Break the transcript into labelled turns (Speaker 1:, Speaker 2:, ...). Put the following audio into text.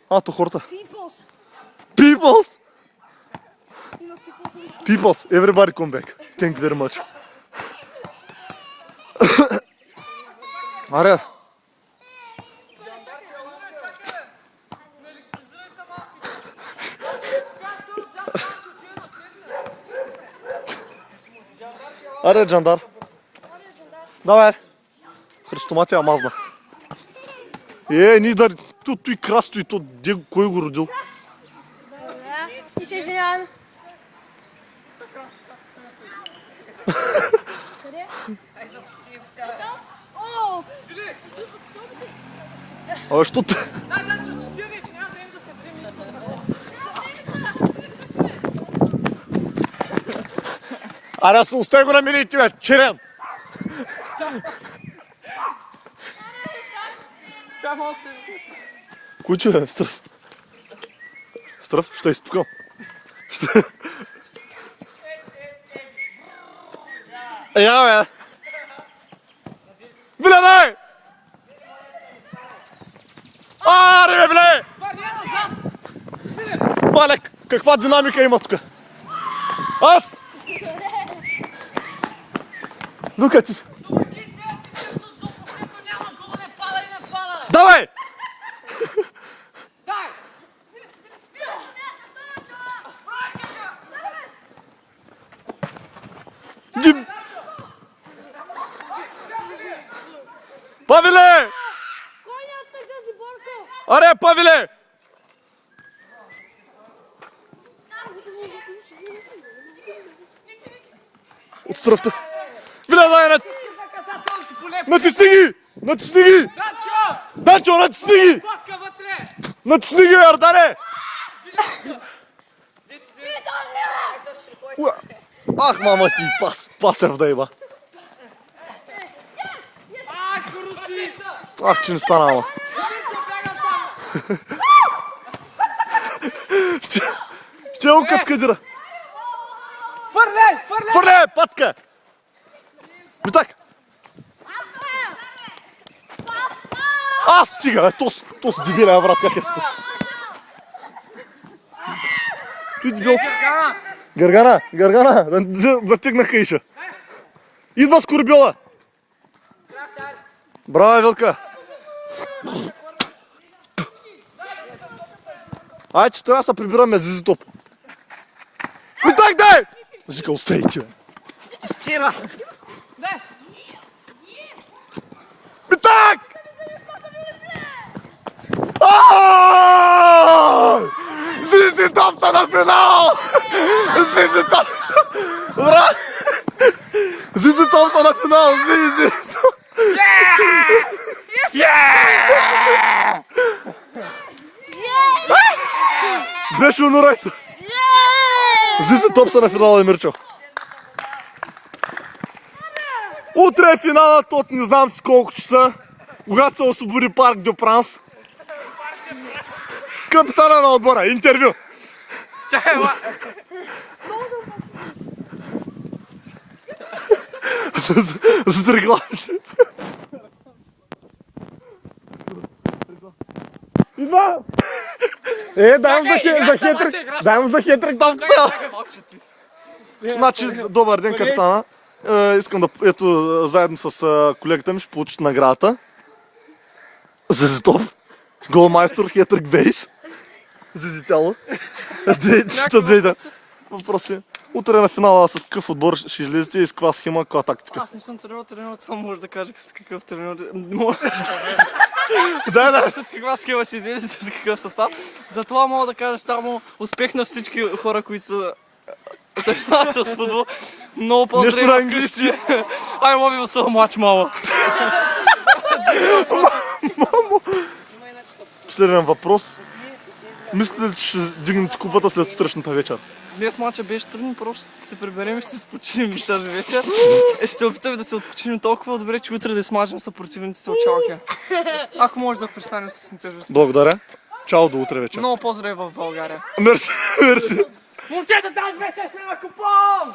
Speaker 1: То хората. Peoples! Peoples, everybody come back. Thank you very much. Аре. Аре, Джандар. Давай. Христомати я мазна. Ни да... Тут и красто и то, кой го родил?
Speaker 2: И се извинявам.
Speaker 1: А що ти? Аре, остави го на мене и тебе, черен! Куче, Стръв. Стръв, ще изпукам. Я, бе! Влезай! Аре, бе, влезай! Мале, каква динамика има тук? Аз! Ну-ка ти... Давай! Павеле! Аре, Павеле! От стръвта. Влезай, натисни ги! Натисни ги! Данчо, натисни ги! Натисни ги, Ардане! Ах, мама ти, пасев да има. Ах, че не стана, ама. Ще го каскадира. Фърле, патка! Ми так. Стига, то с дебиля, брат, как е спас. Ти дебилто. Гаргана, затигнаха иша. Идва Скорбьола. Браво, Вилка. Че трябва да се прибираме Зизи Топ. Ми так, дай! Зика, остай ти, бе.
Speaker 3: Чира!
Speaker 1: Ми так! Зизи Топ са на финал! Зизи Топ! Ура! Зизи Топ са на финал! Зизи Топ! Беше онорайто! Зизи Топ са на финала, Емирчо! Утре е финалът от не знам си колко часа, когато се освободи Парк Дю Пранс. Капитана на отбора, интервю!
Speaker 3: Чакай,
Speaker 1: За рекламите. Идва! Дай му за хетрик топката! Значи, добър ден, капитана. Искам да, ето, заедно с колегата ми ще получите наградата. Зизи Топ. Голмайстор, хетрик бейс. Зизи тяло. Въпрос е. Утре на финала с какъв отбор ще излезете и с каква схема, каква тактика?
Speaker 3: Аз не съм тренирал, това може да кажа с какъв тренирал.
Speaker 1: Да.
Speaker 3: С каква схема ще излезе, с какъв състав. Затова мога да кажа само успех на всички хора, които са занимават с футбол. Много по-зрели.
Speaker 1: Нещо на английски.
Speaker 3: I love you so much, мама.
Speaker 1: Последен въпрос. Мислите ли, че ще дигнете купата след сутрешната вечер?
Speaker 3: Днес мача беше трудно, просто ще се приберем и ще се починим тази вечер. Ще се опитаме да се отпочинем толкова добре, че утре да смажем съпротивниците от Шалке. Ако може да престанем с интервюто.
Speaker 1: Благодаря. Чао, до утре вечер.
Speaker 3: Много по-здраве в България.
Speaker 1: Мерси.
Speaker 3: Момчета, тази вечер сме на купон!